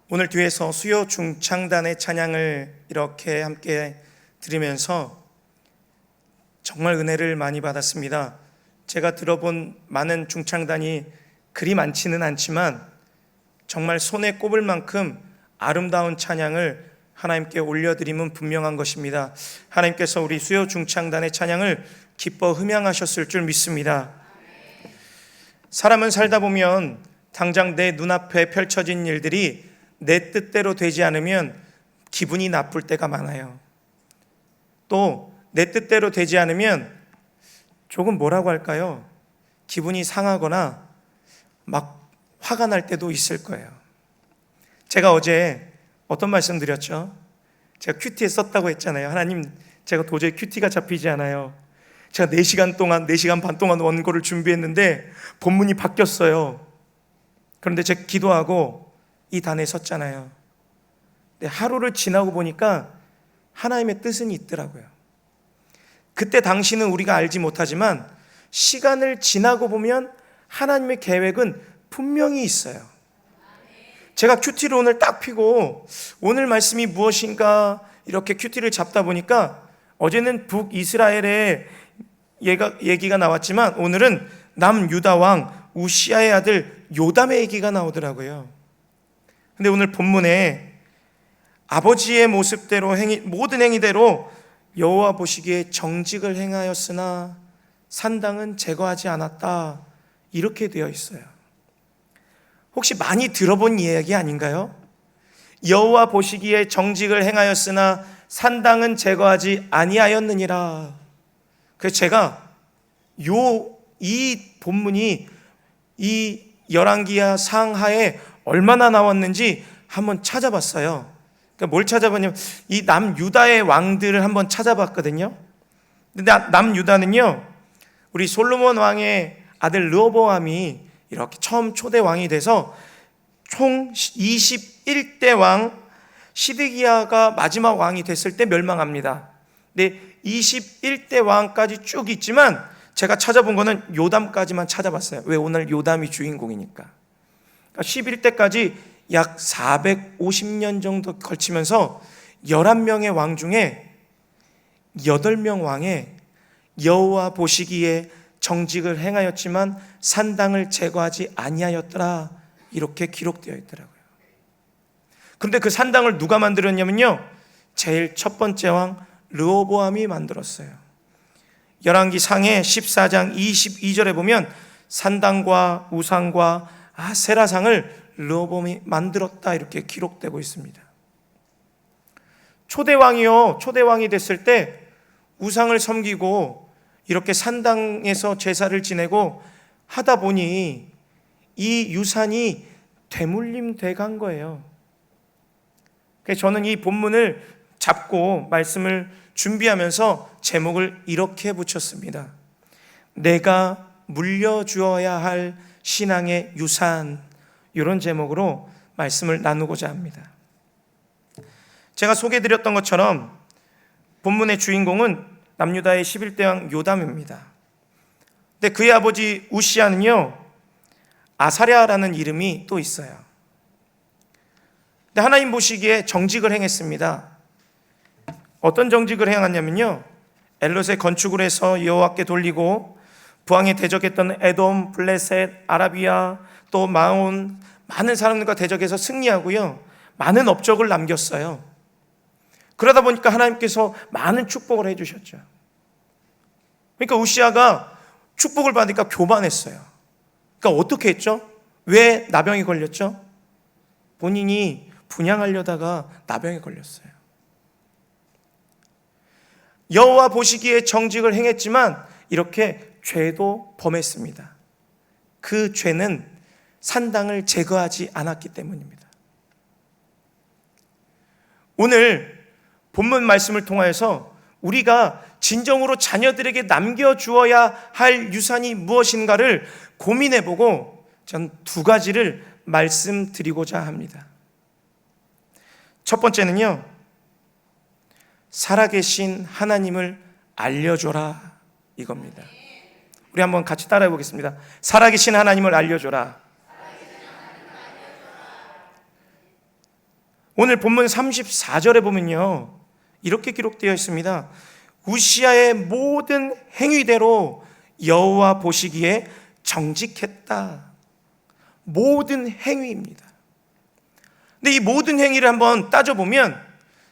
오늘 뒤에서 수요 중창단의 찬양을 이렇게 함께 들으면서 정말 은혜를 많이 받았습니다. 제가 들어본 많은 중창단이 그리 많지는 않지만 정말 손에 꼽을 만큼 아름다운 찬양을 하나님께 올려드림은 분명한 것입니다. 하나님께서 우리 수요 중창단의 찬양을 기뻐 흠양하셨을 줄 믿습니다. 사람은 살다 보면 당장 내 눈앞에 펼쳐진 일들이 내 뜻대로 되지 않으면 기분이 나쁠 때가 많아요. 또 내 뜻대로 되지 않으면 조금 뭐라고 할까요? 기분이 상하거나 막 화가 날 때도 있을 거예요. 제가 어제 어떤 말씀 드렸죠? 제가 큐티에 썼다고 했잖아요. 하나님, 제가 도저히 큐티가 잡히지 않아요. 제가 4시간 반 동안 원고를 준비했는데 본문이 바뀌었어요. 그런데 제가 기도하고 이 단에 섰잖아요. 근데 하루를 지나고 보니까 하나님의 뜻은 있더라고요. 그때 당시는 우리가 알지 못하지만 시간을 지나고 보면 하나님의 계획은 분명히 있어요. 제가 큐티를 오늘 딱 피고 오늘 말씀이 무엇인가 이렇게 큐티를 잡다 보니까 어제는 북이스라엘의 얘기가 나왔지만 오늘은 남유다 왕 우시아의 아들 요담의 얘기가 나오더라고요. 근데 오늘 본문에 아버지의 모습대로 모든 행위대로 여호와 보시기에 정직을 행하였으나 산당은 제거하지 않았다, 이렇게 되어 있어요. 혹시 많이 들어본 이야기 아닌가요? 여호와 보시기에 정직을 행하였으나 산당은 제거하지 아니하였느니라. 그래서 제가 이 본문이 이 열왕기하 상하에 얼마나 나왔는지 한번 찾아봤어요. 그러니까 뭘 찾아봤냐면 이 남유다의 왕들을 한번 찾아봤거든요. 근데 남유다는요, 우리 솔로몬 왕의 아들 르호보암이 이렇게 처음 초대 왕이 돼서 총 21대 왕 시드기야가 마지막 왕이 됐을 때 멸망합니다. 근데 21대 왕까지 쭉 있지만 제가 찾아본 거는 요담까지만 찾아봤어요. 왜? 오늘 요담이 주인공이니까. 그러니까 11대까지 약 450년 정도 걸치면서 11명의 왕 중에 8명 왕에 여호와 보시기에 정직을 행하였지만 산당을 제거하지 아니하였더라, 이렇게 기록되어 있더라고요. 그런데 그 산당을 누가 만들었냐면요, 제일 첫 번째 왕 르호보암이 만들었어요. 열왕기 상해 14장 22절에 보면 산당과 우상과 아세라상을 르호보암이 만들었다, 이렇게 기록되고 있습니다. 초대왕이 됐을 때 우상을 섬기고 이렇게 산당에서 제사를 지내고 하다 보니 이 유산이 되물림돼 간 거예요. 그래서 저는 이 본문을 잡고 말씀을 준비하면서 제목을 이렇게 붙였습니다. 내가 물려주어야 할 신앙의 유산, 이런 제목으로 말씀을 나누고자 합니다. 제가 소개해드렸던 것처럼 본문의 주인공은 남유다의 11대 왕 요담입니다. 근데 그의 아버지 우시아는요, 아사랴라는 이름이 또 있어요. 근데 하나님 보시기에 정직을 행했습니다. 어떤 정직을 행하냐면요, 엘롯의 건축을 해서 여호와께 돌리고 부왕에 대적했던 에돔, 블레셋, 아라비아, 또 마온, 많은 사람들과 대적해서 승리하고요, 많은 업적을 남겼어요. 그러다 보니까 하나님께서 많은 축복을 해주셨죠. 그러니까 우시아가 축복을 받으니까 교만했어요. 그러니까 어떻게 했죠? 왜 나병이 걸렸죠? 본인이 분향하려다가 나병에 걸렸어요. 여호와 보시기에 정직을 행했지만 이렇게 죄도 범했습니다. 그 죄는 산당을 제거하지 않았기 때문입니다. 오늘 본문 말씀을 통하여서 우리가 진정으로 자녀들에게 남겨주어야 할 유산이 무엇인가를 고민해보고 전 2가지를 말씀드리고자 합니다. 첫 번째는요, 살아계신 하나님을 알려줘라, 이겁니다. 우리 한번 같이 따라해 보겠습니다. 살아계신 하나님을 알려줘라. 오늘 본문 34절에 보면요, 이렇게 기록되어 있습니다. 우시야의 모든 행위대로 여호와 보시기에 정직했다. 모든 행위입니다. 근데 이 모든 행위를 한번 따져보면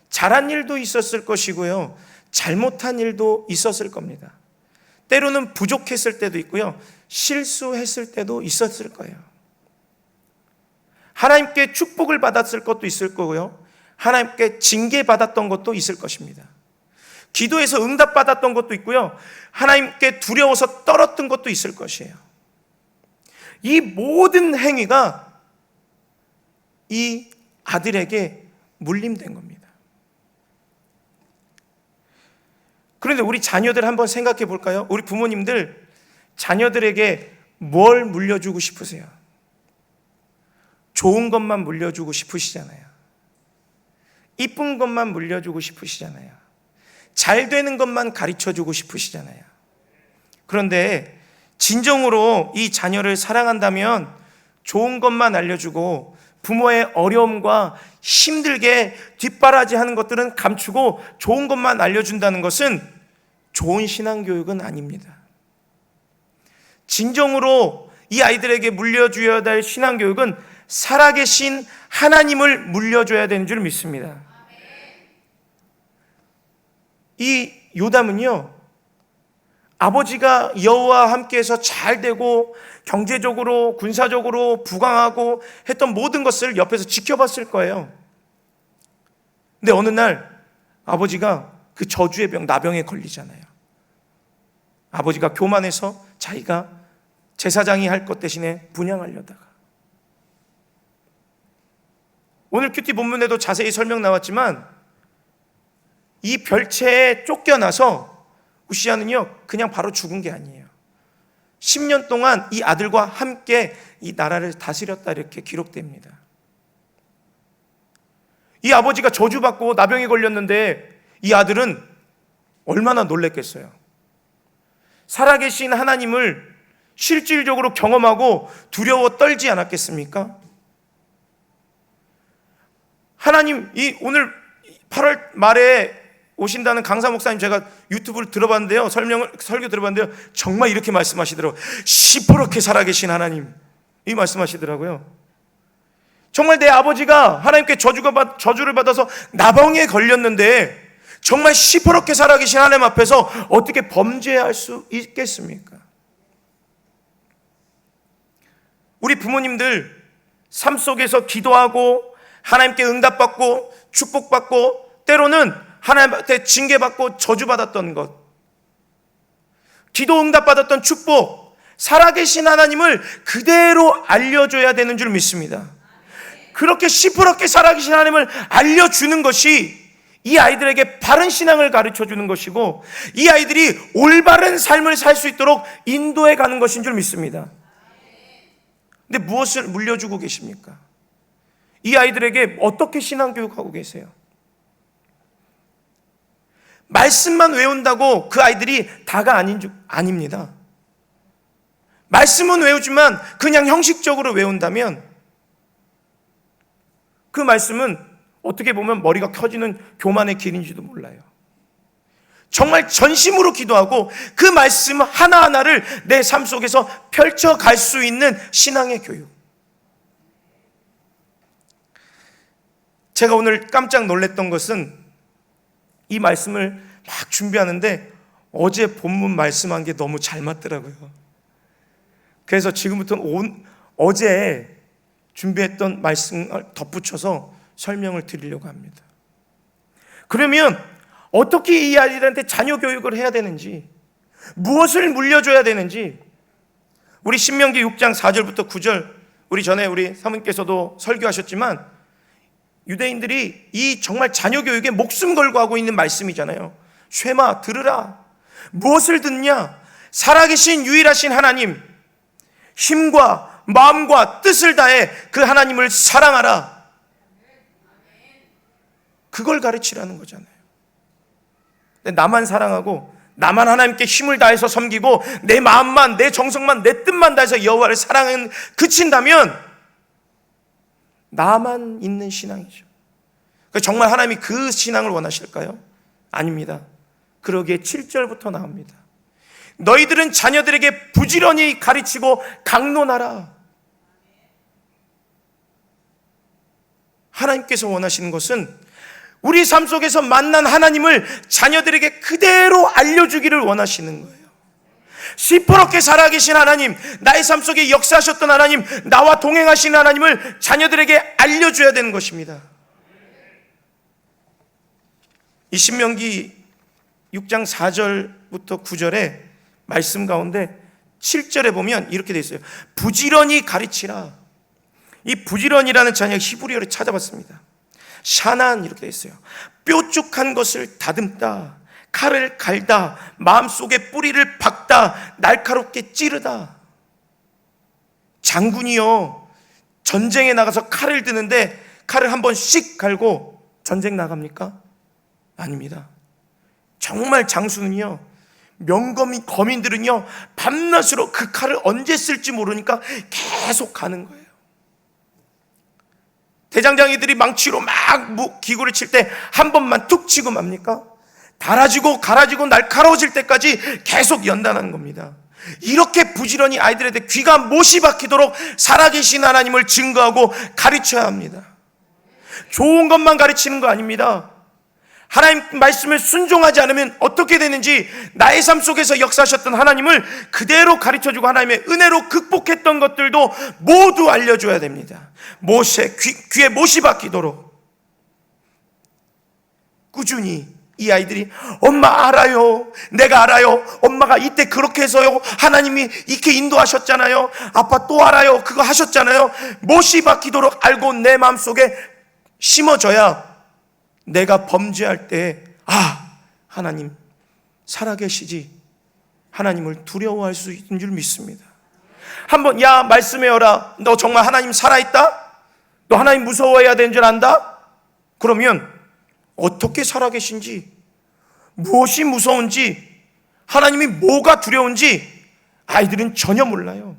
잘한 일도 있었을 것이고요, 잘못한 일도 있었을 겁니다. 때로는 부족했을 때도 있고요, 실수했을 때도 있었을 거예요. 하나님께 축복을 받았을 것도 있을 거고요, 하나님께 징계받았던 것도 있을 것입니다. 기도에서 응답받았던 것도 있고요, 하나님께 두려워서 떨었던 것도 있을 것이에요. 이 모든 행위가 이 아들에게 물림된 겁니다. 그런데 우리 자녀들 한번 생각해 볼까요? 우리 부모님들 자녀들에게 뭘 물려주고 싶으세요? 좋은 것만 물려주고 싶으시잖아요. 이쁜 것만 물려주고 싶으시잖아요. 잘 되는 것만 가르쳐주고 싶으시잖아요. 그런데 진정으로 이 자녀를 사랑한다면 좋은 것만 알려주고 부모의 어려움과 힘들게 뒷바라지하는 것들은 감추고 좋은 것만 알려준다는 것은 좋은 신앙교육은 아닙니다. 진정으로 이 아이들에게 물려줘야 될 신앙교육은 살아계신 하나님을 물려줘야 되는 줄 믿습니다. 이 요담은요, 아버지가 여호와와 함께해서 잘 되고 경제적으로 군사적으로 부강하고 했던 모든 것을 옆에서 지켜봤을 거예요. 근데 어느 날 아버지가 그 저주의 병, 나병에 걸리잖아요. 아버지가 교만해서 자기가 제사장이 할 것 대신에 분향하려다가, 오늘 큐티 본문에도 자세히 설명 나왔지만 이 별채에 쫓겨나서 우시야는요 그냥 바로 죽은 게 아니에요. 10년 동안 이 아들과 함께 이 나라를 다스렸다, 이렇게 기록됩니다. 이 아버지가 저주받고 나병에 걸렸는데 이 아들은 얼마나 놀랬겠어요. 살아계신 하나님을 실질적으로 경험하고 두려워 떨지 않았겠습니까? 하나님, 이 오늘 8월 말에 오신다는 강사 목사님 제가 유튜브를 들어봤는데요, 설교 들어봤는데요, 정말 이렇게 말씀하시더라고요. 시퍼렇게 살아계신 하나님, 이 말씀하시더라고요. 정말 내 아버지가 하나님께 저주를 받아서 나병에 걸렸는데 정말 시퍼렇게 살아계신 하나님 앞에서 어떻게 범죄할 수 있겠습니까? 우리 부모님들 삶 속에서 기도하고 하나님께 응답받고 축복받고 때로는 하나님한테 징계받고 저주받았던 것, 기도 응답받았던 축복, 살아계신 하나님을 그대로 알려줘야 되는 줄 믿습니다. 그렇게 시퍼렇게 살아계신 하나님을 알려주는 것이 이 아이들에게 바른 신앙을 가르쳐주는 것이고 이 아이들이 올바른 삶을 살 수 있도록 인도해 가는 것인 줄 믿습니다. 근데 무엇을 물려주고 계십니까? 이 아이들에게 어떻게 신앙교육하고 계세요? 말씀만 외운다고 그 아이들이 다가 아닙니다. 말씀은 외우지만 그냥 형식적으로 외운다면 그 말씀은 어떻게 보면 머리가 켜지는 교만의 길인지도 몰라요. 정말 전심으로 기도하고 그 말씀 하나하나를 내 삶 속에서 펼쳐갈 수 있는 신앙의 교육. 제가 오늘 깜짝 놀랐던 것은 이 말씀을 막 준비하는데 어제 본문 말씀한 게 너무 잘 맞더라고요. 그래서 지금부터는 어제 준비했던 말씀을 덧붙여서 설명을 드리려고 합니다. 그러면 어떻게 이 아이들한테 자녀 교육을 해야 되는지, 무엇을 물려줘야 되는지, 우리 신명기 6장 4절부터 9절, 우리 전에 우리 사모님께서도 설교하셨지만 유대인들이 이 정말 자녀 교육에 목숨 걸고 하고 있는 말씀이잖아요. 쉐마, 들으라. 무엇을 듣냐? 살아계신 유일하신 하나님, 힘과 마음과 뜻을 다해 그 하나님을 사랑하라. 그걸 가르치라는 거잖아요. 나만 사랑하고 나만 하나님께 힘을 다해서 섬기고 내 마음만, 내 정성만, 내 뜻만 다해서 여호와를 사랑은 그친다면 나만 있는 신앙이죠. 정말 하나님이 그 신앙을 원하실까요? 아닙니다. 그러기에 7절부터 나옵니다. 너희들은 자녀들에게 부지런히 가르치고 강론하라. 하나님께서 원하시는 것은 우리 삶 속에서 만난 하나님을 자녀들에게 그대로 알려주기를 원하시는 거예요. 시퍼렇게 살아계신 하나님, 나의 삶 속에 역사하셨던 하나님, 나와 동행하시는 하나님을 자녀들에게 알려줘야 되는 것입니다. 이 신명기 6장 4절부터 9절에 말씀 가운데 7절에 보면 이렇게 되어 있어요. 부지런히 가르치라. 이 부지런이라는 단어를 히브리어로 찾아봤습니다. 샤난 이렇게 되어 있어요. 뾰족한 것을 다듬다, 칼을 갈다, 마음속에 뿌리를 박다, 날카롭게 찌르다. 장군이요, 전쟁에 나가서 칼을 드는데 칼을 한 번 씩 갈고 전쟁 나갑니까? 아닙니다. 정말 장수는요, 거민들은요, 밤낮으로 그 칼을 언제 쓸지 모르니까 계속 가는 거예요. 대장장이들이 망치로 막 기구를 칠 때 한 번만 툭 치고 맙니까? 달아지고 갈아지고 날카로워질 때까지 계속 연단하는 겁니다. 이렇게 부지런히 아이들한테 귀가 못이 박히도록 살아계신 하나님을 증거하고 가르쳐야 합니다. 좋은 것만 가르치는 거 아닙니다. 하나님 말씀을 순종하지 않으면 어떻게 되는지 나의 삶 속에서 역사하셨던 하나님을 그대로 가르쳐주고 하나님의 은혜로 극복했던 것들도 모두 알려줘야 됩니다. 귀에 못이 박히도록 꾸준히 이 아이들이 엄마 알아요, 내가 알아요, 엄마가 이때 그렇게 해서요, 하나님이 이렇게 인도하셨잖아요, 아빠 또 알아요, 그거 하셨잖아요. 못이 박히도록 알고 내 마음속에 심어져야 내가 범죄할 때 하나님 살아계시지, 하나님을 두려워할 수 있는 줄 믿습니다. 한번 야 말씀해요라, 너 정말 하나님 살아있다? 너 하나님 무서워해야 되는 줄 안다? 그러면 어떻게 살아계신지, 무엇이 무서운지, 하나님이 뭐가 두려운지 아이들은 전혀 몰라요.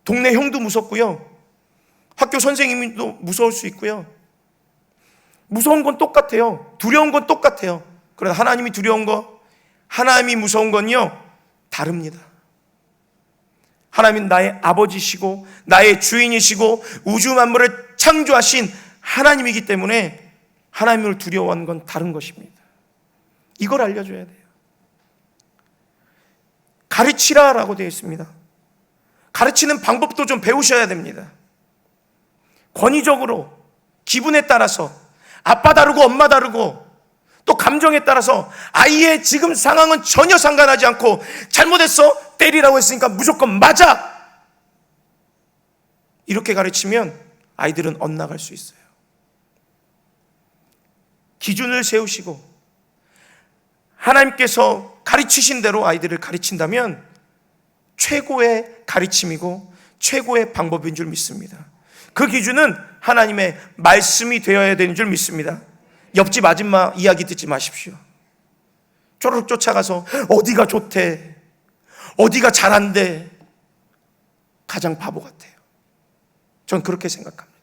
동네 형도 무섭고요, 학교 선생님도 무서울 수 있고요. 무서운 건 똑같아요. 두려운 건 똑같아요. 그러나 하나님이 두려운 거, 하나님이 무서운 건요, 다릅니다. 하나님은 나의 아버지시고 나의 주인이시고 우주 만물을 창조하신 하나님이기 때문에 하나님을 두려워하는 건 다른 것입니다. 이걸 알려줘야 돼요. 가르치라라고 되어 있습니다. 가르치는 방법도 좀 배우셔야 됩니다. 권위적으로, 기분에 따라서, 아빠 다르고 엄마 다르고 또 감정에 따라서 아이의 지금 상황은 전혀 상관하지 않고 잘못했어, 때리라고 했으니까 무조건 맞아, 이렇게 가르치면 아이들은 엇나갈 수 있어요. 기준을 세우시고 하나님께서 가르치신 대로 아이들을 가르친다면 최고의 가르침이고 최고의 방법인 줄 믿습니다. 그 기준은 하나님의 말씀이 되어야 되는 줄 믿습니다. 옆집 아줌마 이야기 듣지 마십시오. 쪼르륵 쫓아가서 어디가 좋대, 어디가 잘한대, 가장 바보 같아요. 전 그렇게 생각합니다.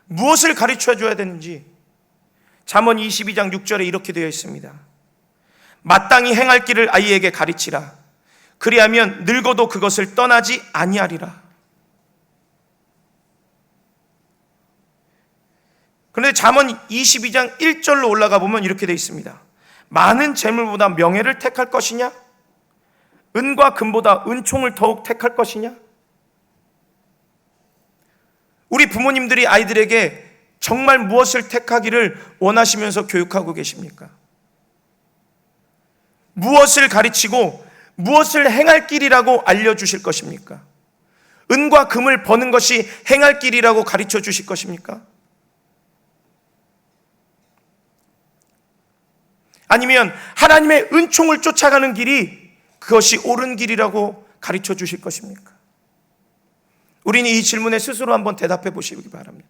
무엇을 가르쳐 줘야 되는지 잠언 22장 6절에 이렇게 되어 있습니다. 마땅히 행할 길을 아이에게 가르치라. 그리하면 늙어도 그것을 떠나지 아니하리라. 그런데 잠언 22장 1절로 올라가 보면 이렇게 되어 있습니다. 많은 재물보다 명예를 택할 것이냐? 은과 금보다 은총을 더욱 택할 것이냐? 우리 부모님들이 아이들에게 정말 무엇을 택하기를 원하시면서 교육하고 계십니까? 무엇을 가르치고 무엇을 행할 길이라고 알려주실 것입니까? 은과 금을 버는 것이 행할 길이라고 가르쳐 주실 것입니까? 아니면 하나님의 은총을 쫓아가는 길이 그것이 옳은 길이라고 가르쳐 주실 것입니까? 우리는 이 질문에 스스로 한번 대답해 보시기 바랍니다.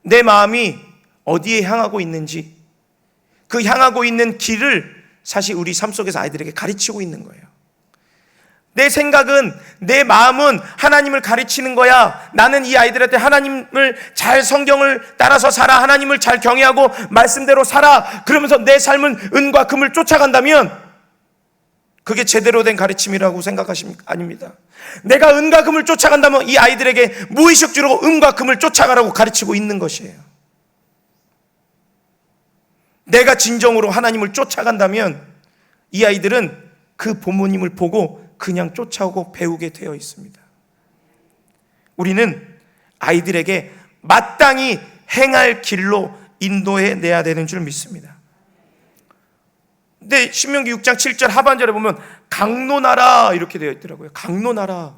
내 마음이 어디에 향하고 있는지, 그 향하고 있는 길을 사실 우리 삶 속에서 아이들에게 가르치고 있는 거예요. 내 생각은, 내 마음은 하나님을 가르치는 거야. 나는 이 아이들한테 하나님을 잘, 성경을 따라서 살아, 하나님을 잘 경외하고 말씀대로 살아, 그러면서 내 삶은 은과 금을 쫓아간다면 그게 제대로 된 가르침이라고 생각하십니까? 아닙니다. 내가 은과 금을 쫓아간다면 이 아이들에게 무의식적으로 은과 금을 쫓아가라고 가르치고 있는 것이에요. 내가 진정으로 하나님을 쫓아간다면 이 아이들은 그 부모님을 보고 그냥 쫓아오고 배우게 되어 있습니다. 우리는 아이들에게 마땅히 행할 길로 인도해 내야 되는 줄 믿습니다. 근데 신명기 6장 7절 하반절에 보면 강론하라 이렇게 되어 있더라고요. 강론하라.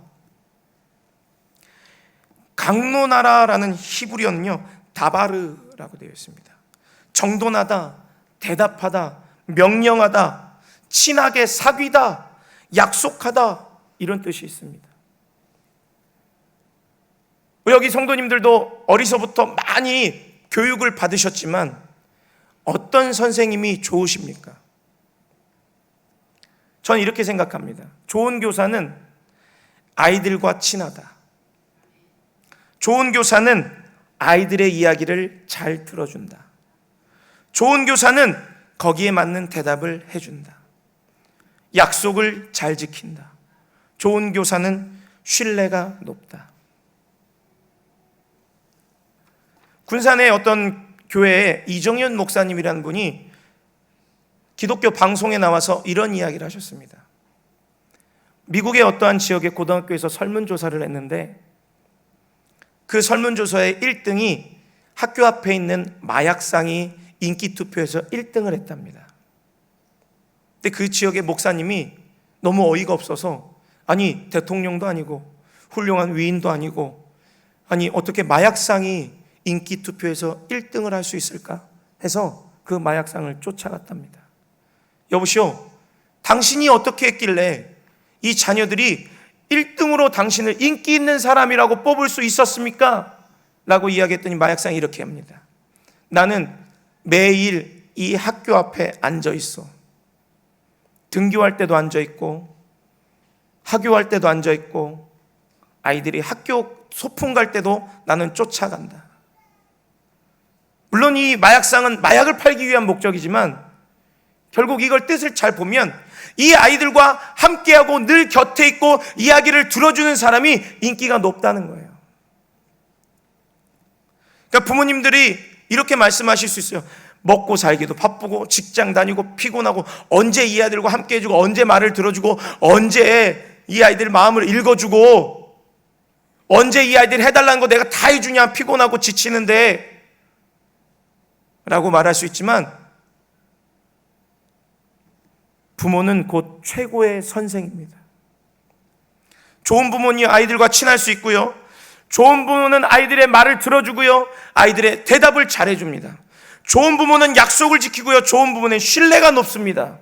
강론하라라는 히브리어는요, 다바르라고 되어 있습니다. 정돈하다, 대답하다, 명령하다, 친하게 사귀다, 약속하다, 이런 뜻이 있습니다. 여기 성도님들도 어리서부터 많이 교육을 받으셨지만 어떤 선생님이 좋으십니까? 저는 이렇게 생각합니다. 좋은 교사는 아이들과 친하다. 좋은 교사는 아이들의 이야기를 잘 들어준다. 좋은 교사는 거기에 맞는 대답을 해준다. 약속을 잘 지킨다. 좋은 교사는 신뢰가 높다. 군산의 어떤 교회에 이정현 목사님이라는 분이 기독교 방송에 나와서 이런 이야기를 하셨습니다. 미국의 어떠한 지역의 고등학교에서 설문조사를 했는데 그 설문조사의 1등이 학교 앞에 있는 마약상이 인기투표에서 1등을 했답니다. 근데 그 지역의 목사님이 너무 어이가 없어서, 아니 대통령도 아니고 훌륭한 위인도 아니고, 아니 어떻게 마약상이 인기투표에서 1등을 할 수 있을까 해서 그 마약상을 쫓아갔답니다. 여보시오, 당신이 어떻게 했길래 이 자녀들이 1등으로 당신을 인기 있는 사람이라고 뽑을 수 있었습니까? 라고 이야기했더니 마약상이 이렇게 합니다. 나는 매일 이 학교 앞에 앉아 있어. 등교할 때도 앉아 있고 하교할 때도 앉아 있고 아이들이 학교 소풍 갈 때도 나는 쫓아간다. 물론 이 마약상은 마약을 팔기 위한 목적이지만 결국 이걸 뜻을 잘 보면 이 아이들과 함께하고 늘 곁에 있고 이야기를 들어주는 사람이 인기가 높다는 거예요. 그러니까 부모님들이 이렇게 말씀하실 수 있어요. 먹고 살기도 바쁘고 직장 다니고 피곤하고 언제 이 아이들과 함께 해주고 언제 말을 들어주고 언제 이 아이들 마음을 읽어주고 언제 이 아이들 해달라는 거 내가 다 해주냐, 피곤하고 지치는데 라고 말할 수 있지만 부모는 곧 최고의 선생입니다. 좋은 부모는 아이들과 친할 수 있고요, 좋은 부모는 아이들의 말을 들어주고요, 아이들의 대답을 잘해줍니다. 좋은 부모는 약속을 지키고요, 좋은 부모는 신뢰가 높습니다.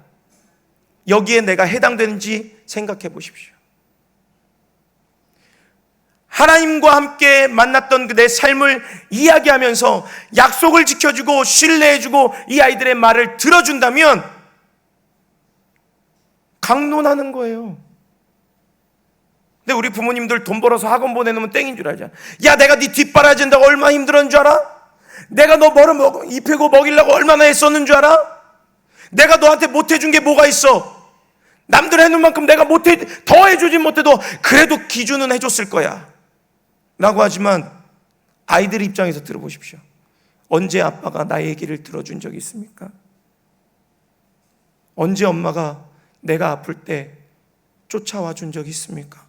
여기에 내가 해당되는지 생각해 보십시오. 하나님과 함께 만났던 내 삶을 이야기하면서 약속을 지켜주고 신뢰해주고 이 아이들의 말을 들어준다면 강론하는 거예요. 근데 우리 부모님들 돈 벌어서 학원 보내놓으면 땡인 줄 알잖아. 야, 내가 네 뒷바라진다고 얼마나 힘들었는 줄 알아? 내가 너 뭐를 입히고 먹이려고 얼마나 애썼는 줄 알아? 내가 너한테 못해준 게 뭐가 있어? 남들 해놓은 만큼 내가 더 해주진 못해도 그래도 기준은 해줬을 거야 라고 하지만 아이들 입장에서 들어보십시오. 언제 아빠가 나의 얘기를 들어준 적이 있습니까? 언제 엄마가 내가 아플 때 쫓아와 준 적이 있습니까?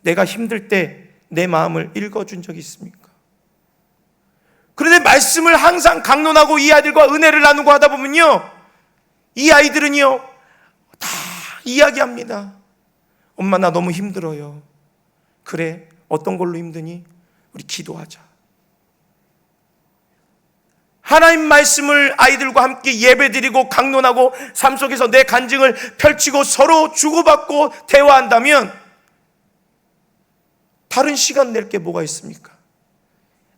내가 힘들 때 내 마음을 읽어준 적이 있습니까? 그런데 말씀을 항상 강론하고 이 아이들과 은혜를 나누고 하다 보면요, 이 아이들은요 다 이야기합니다. 엄마 나 너무 힘들어요. 그래, 어떤 걸로 힘드니? 우리 기도하자. 하나님 말씀을 아이들과 함께 예배드리고 강론하고 삶 속에서 내 간증을 펼치고 서로 주고받고 대화한다면 다른 시간 낼 게 뭐가 있습니까?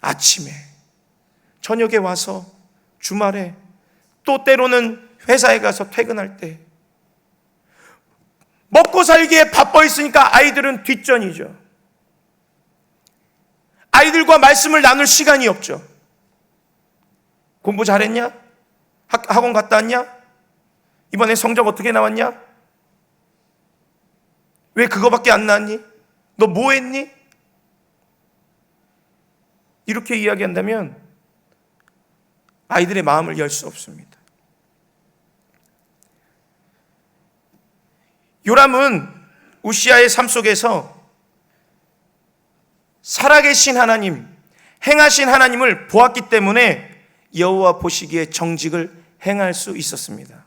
아침에, 저녁에 와서, 주말에, 또 때로는 회사에 가서 퇴근할 때 먹고 살기에 바빠 있으니까 아이들은 뒷전이죠. 아이들과 말씀을 나눌 시간이 없죠. 공부 잘했냐? 학원 갔다 왔냐? 이번에 성적 어떻게 나왔냐? 왜 그거밖에 안 나왔니? 너 뭐 했니? 이렇게 이야기한다면 아이들의 마음을 열 수 없습니다. 요람은 우시아의 삶 속에서 살아계신 하나님, 행하신 하나님을 보았기 때문에 여호와 보시기에 정직을 행할 수 있었습니다.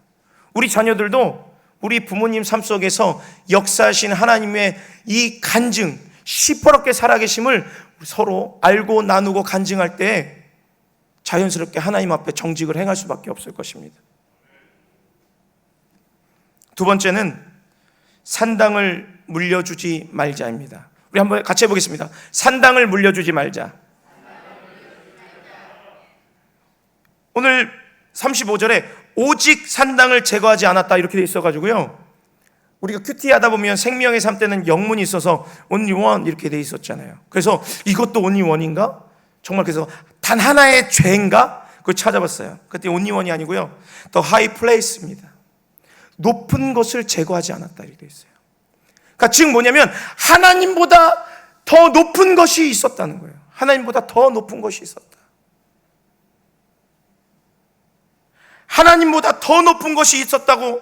우리 자녀들도 우리 부모님 삶 속에서 역사하신 하나님의 이 간증, 시퍼렇게 살아계심을 서로 알고 나누고 간증할 때 자연스럽게 하나님 앞에 정직을 행할 수밖에 없을 것입니다. 두 번째는 산당을 물려주지 말자입니다. 우리 한번 같이 해보겠습니다. 산당을 물려주지 말자. 오늘 35절에 오직 산당을 제거하지 않았다 이렇게 돼 있어가지고요, 우리가 큐티 하다 보면 생명의 삶 때는 영문이 있어서 only one 이렇게 돼 있었잖아요. 그래서 이것도 only one인가? 정말 그래서 단 하나의 죄인가? 그걸 찾아봤어요. 그때 only one이 아니고요, the high place입니다. 높은 것을 제거하지 않았다 이렇게 돼 있어요. 그러니까 즉 뭐냐면 하나님보다 더 높은 것이 있었다는 거예요. 하나님보다 더 높은 것이 있었다. 하나님보다 더 높은 것이 있었다고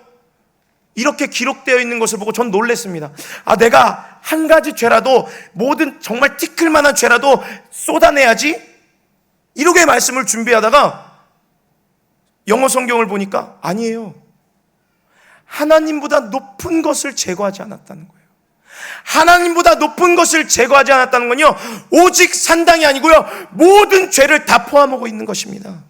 이렇게 기록되어 있는 것을 보고 전 놀랐습니다. 내가 한 가지 죄라도, 모든 정말 티끌 만한 죄라도 쏟아내야지, 이렇게 말씀을 준비하다가 영어 성경을 보니까 아니에요. 하나님보다 높은 것을 제거하지 않았다는 거예요. 하나님보다 높은 것을 제거하지 않았다는 건요, 오직 산당이 아니고요, 모든 죄를 다 포함하고 있는 것입니다.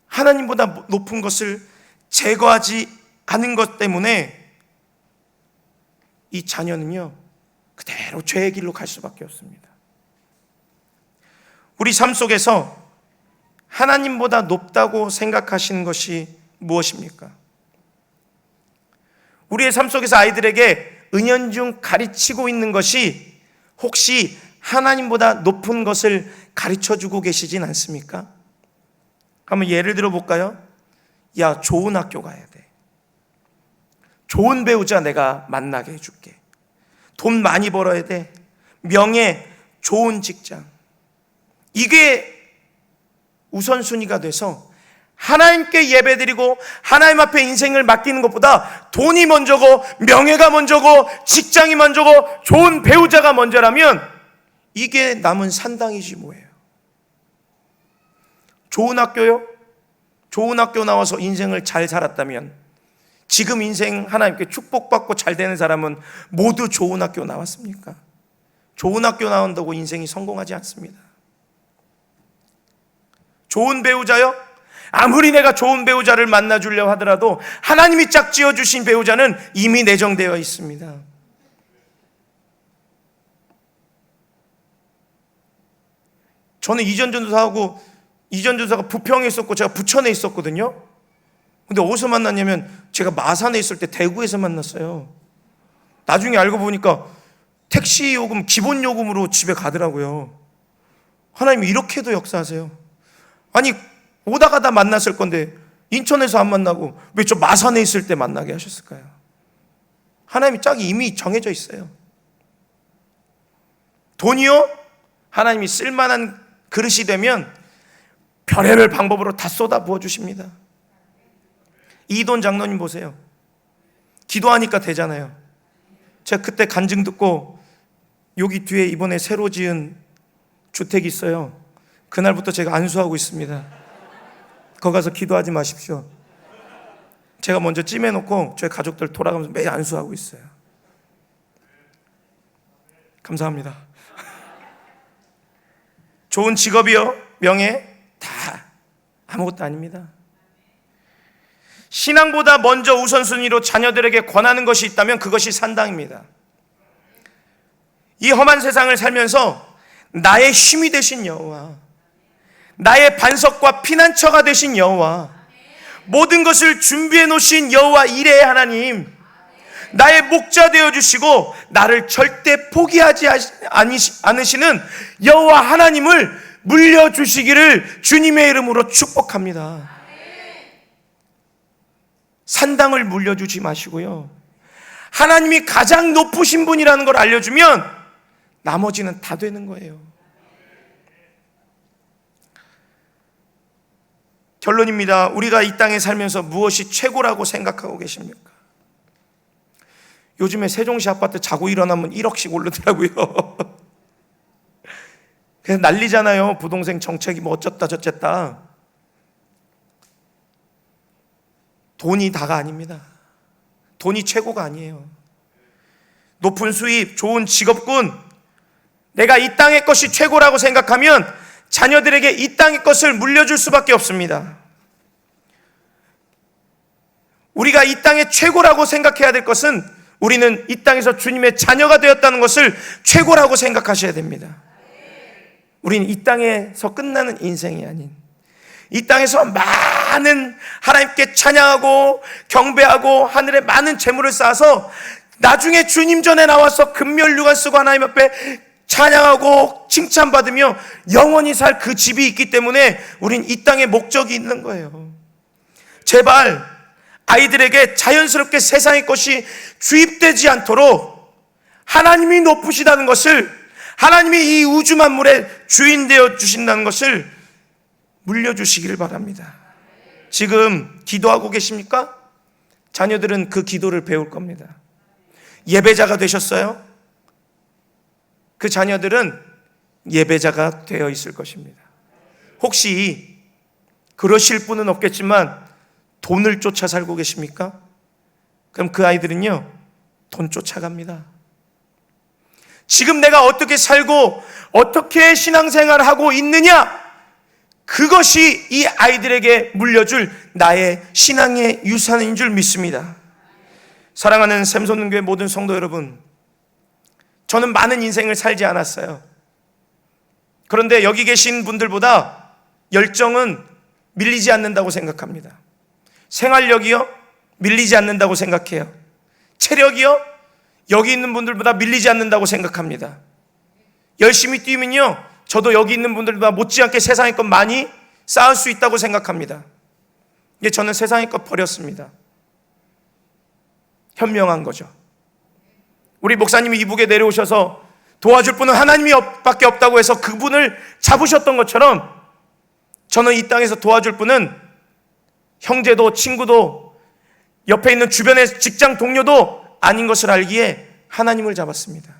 하나님보다 높은 것을 제거하지 않은 것 때문에 이 자녀는요, 그대로 죄의 길로 갈 수밖에 없습니다. 우리 삶 속에서 하나님보다 높다고 생각하시는 것이 무엇입니까? 우리의 삶 속에서 아이들에게 은연중 가르치고 있는 것이 혹시 하나님보다 높은 것을 가르쳐주고 계시진 않습니까? 한번 예를 들어 볼까요? 야, 좋은 학교 가야 돼. 좋은 배우자 내가 만나게 해줄게. 돈 많이 벌어야 돼. 명예, 좋은 직장. 이게 우선순위가 돼서 하나님께 예배드리고 하나님 앞에 인생을 맡기는 것보다 돈이 먼저고 명예가 먼저고 직장이 먼저고 좋은 배우자가 먼저라면 이게 남은 산당이지 뭐예요. 좋은 학교요? 좋은 학교 나와서 인생을 잘 살았다면, 지금 인생 하나님께 축복받고 잘 되는 사람은 모두 좋은 학교 나왔습니까? 좋은 학교 나온다고 인생이 성공하지 않습니다. 좋은 배우자요? 아무리 내가 좋은 배우자를 만나주려 하더라도 하나님이 짝지어 주신 배우자는 이미 내정되어 있습니다. 저는 이전 전도사가 부평에 있었고 제가 부천에 있었거든요. 근데 어디서 만났냐면 제가 마산에 있을 때 대구에서 만났어요. 나중에 알고 보니까 택시 요금, 기본 요금으로 집에 가더라고요. 하나님이 이렇게도 역사하세요. 아니, 오다 가다 만났을 건데 인천에서 안 만나고 왜 저 마산에 있을 때 만나게 하셨을까요? 하나님의 짝이 이미 정해져 있어요. 돈이요? 하나님이 쓸만한 그릇이 되면 별의별 방법으로 다 쏟아 부어 주십니다. 이돈 장로님 보세요. 기도하니까 되잖아요. 제가 그때 간증 듣고 여기 뒤에 이번에 새로 지은 주택이 있어요. 그날부터 제가 안수하고 있습니다. 거기 가서 기도하지 마십시오. 제가 먼저 찜해놓고 저희 가족들 돌아가면서 매일 안수하고 있어요. 감사합니다. 좋은 직업이요, 명예, 다 아무것도 아닙니다. 신앙보다 먼저 우선순위로 자녀들에게 권하는 것이 있다면 그것이 산당입니다. 이 험한 세상을 살면서 나의 힘이 되신 여호와, 나의 반석과 피난처가 되신 여호와, 모든 것을 준비해 놓으신 여호와 이레의 하나님, 나의 목자 되어 주시고 나를 절대 포기하지 않으시는 여호와 하나님을 물려주시기를 주님의 이름으로 축복합니다. 산당을 물려주지 마시고요, 하나님이 가장 높으신 분이라는 걸 알려주면 나머지는 다 되는 거예요. 결론입니다. 우리가 이 땅에 살면서 무엇이 최고라고 생각하고 계십니까? 요즘에 세종시 아파트 자고 일어나면 1억씩 오르더라고요. 그래서 난리잖아요. 부동산 정책이 뭐 어쩌다 저쨌다. 돈이 다가 아닙니다. 돈이 최고가 아니에요. 높은 수입, 좋은 직업군, 내가 이 땅의 것이 최고라고 생각하면 자녀들에게 이 땅의 것을 물려줄 수밖에 없습니다. 우리가 이 땅의 최고라고 생각해야 될 것은 우리는 이 땅에서 주님의 자녀가 되었다는 것을 최고라고 생각하셔야 됩니다. 우리는 이 땅에서 끝나는 인생이 아닌, 이 땅에서 많은 하나님께 찬양하고 경배하고 하늘에 많은 재물을 쌓아서 나중에 주님 전에 나와서 금면류관 쓰고 하나님 앞에 찬양하고 칭찬받으며 영원히 살 그 집이 있기 때문에 우린 이 땅에 목적이 있는 거예요. 제발 아이들에게 자연스럽게 세상의 것이 주입되지 않도록 하나님이 높으시다는 것을, 하나님이 이 우주 만물의 주인 되어 주신다는 것을 물려주시기를 바랍니다. 지금 기도하고 계십니까? 자녀들은 그 기도를 배울 겁니다. 예배자가 되셨어요? 그 자녀들은 예배자가 되어 있을 것입니다. 혹시 그러실 분은 없겠지만 돈을 쫓아 살고 계십니까? 그럼 그 아이들은요, 돈 쫓아갑니다. 지금 내가 어떻게 살고 어떻게 신앙생활을 하고 있느냐, 그것이 이 아이들에게 물려줄 나의 신앙의 유산인 줄 믿습니다. 사랑하는 샘솟는 교회 모든 성도 여러분, 저는 많은 인생을 살지 않았어요. 그런데 여기 계신 분들보다 열정은 밀리지 않는다고 생각합니다. 생활력이요? 밀리지 않는다고 생각해요. 체력이요? 여기 있는 분들보다 밀리지 않는다고 생각합니다. 열심히 뛰면요, 저도 여기 있는 분들보다 못지않게 세상의 것 많이 쌓을 수 있다고 생각합니다. 이게 저는 세상의 것 버렸습니다. 현명한 거죠. 우리 목사님이 이북에 내려오셔서 도와줄 분은 하나님이 밖에 없다고 해서 그분을 잡으셨던 것처럼 저는 이 땅에서 도와줄 분은 형제도 친구도 옆에 있는 주변의 직장 동료도 아닌 것을 알기에 하나님을 잡았습니다.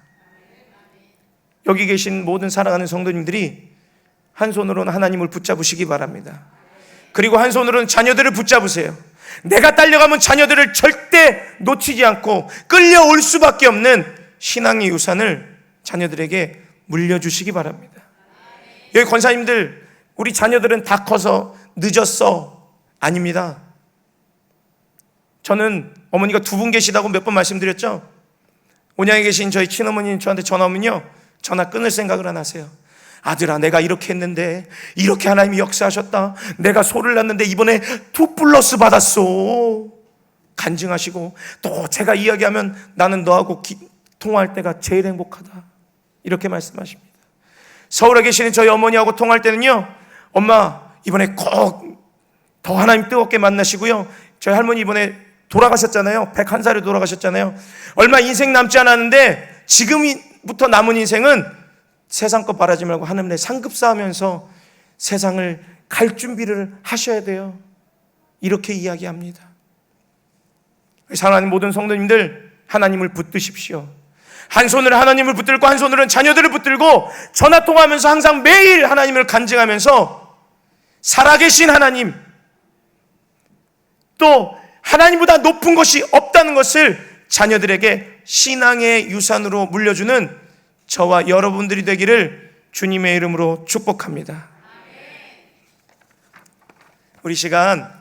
여기 계신 모든 사랑하는 성도님들이 한 손으로는 하나님을 붙잡으시기 바랍니다. 그리고 한 손으로는 자녀들을 붙잡으세요. 내가 딸려가면 자녀들을 절대 놓치지 않고 끌려올 수밖에 없는 신앙의 유산을 자녀들에게 물려주시기 바랍니다. 여기 권사님들, 우리 자녀들은 다 커서 늦었어. 아닙니다. 저는 어머니가 두 분 계시다고 몇 번 말씀드렸죠. 온양에 계신 저희 친어머니는 저한테 전화 오면요, 전화 끊을 생각을 안 하세요. 아들아, 내가 이렇게 했는데 이렇게 하나님이 역사하셨다. 내가 소를 낳는데 이번에 2+ 받았어. 간증하시고, 또 제가 이야기하면 나는 너하고 통화할 때가 제일 행복하다, 이렇게 말씀하십니다. 서울에 계시는 저희 어머니하고 통화할 때는요, 엄마 이번에 꼭 더 하나님 뜨겁게 만나시고요, 저희 할머니 이번에 돌아가셨잖아요. 101살에 돌아가셨잖아요. 얼마 인생 남지 않았는데 지금부터 남은 인생은 세상 것 바라지 말고 하나님의 상급 쌓으면서 세상을 갈 준비를 하셔야 돼요. 이렇게 이야기합니다. 사랑하는 모든 성도님들, 하나님을 붙드십시오. 한 손으로 하나님을 붙들고 한 손으로는 자녀들을 붙들고 전화 통화하면서 항상 매일 하나님을 간증하면서 살아계신 하나님, 또 하나님보다 높은 것이 없다는 것을 자녀들에게 신앙의 유산으로 물려주는 저와 여러분들이 되기를 주님의 이름으로 축복합니다. 우리 시간